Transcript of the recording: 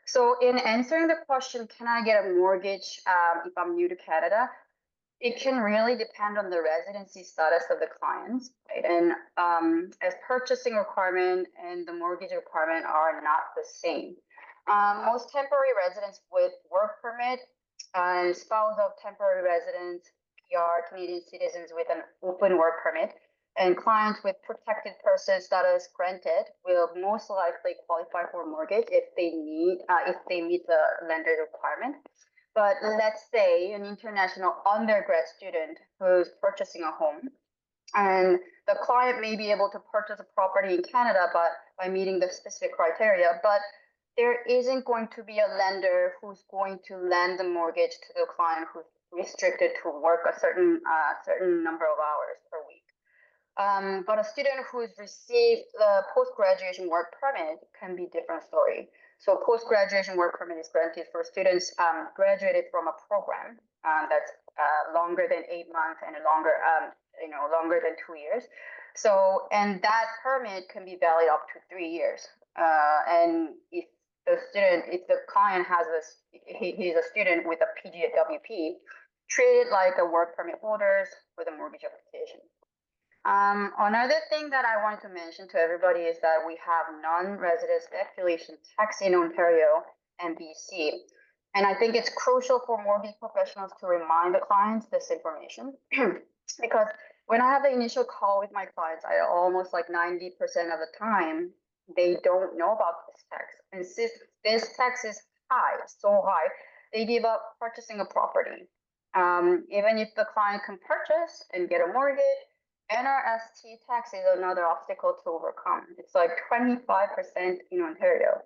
So in answering the question, can I get a mortgage if I'm new to Canada? It can really depend on the residency status of the clients, right? And as purchasing requirement and the mortgage requirement are not the same. Most temporary residents with work permit and spouse of temporary residents, PR, Canadian citizens with an open work permit, and clients with protected person status granted will most likely qualify for mortgage if they meet the lender's requirement. But let's say an international undergrad student who's purchasing a home, and the client may be able to purchase a property in Canada, but by meeting the specific criteria, but there isn't going to be a lender who's going to lend the mortgage to the client who's restricted to work a certain number of hours per week. But a student who's received the post-graduation work permit can be different story. So post-graduation work permit is granted for students graduated from a program that's longer than 8 months and longer than 2 years. So, and that permit can be valid up to 3 years. And if the client he's a student with a PGWP, treat it like a work permit holders for the mortgage application. Another thing that I wanted to mention to everybody is that we have non-resident speculation tax in Ontario and BC. And I think it's crucial for mortgage professionals to remind the clients this information because when I have the initial call with my clients, I almost like 90% of the time, they don't know about this tax. And since this tax is high, so high, they give up purchasing a property. Even if the client can purchase and get a mortgage, NRST tax is another obstacle to overcome. It's like 25% in Ontario.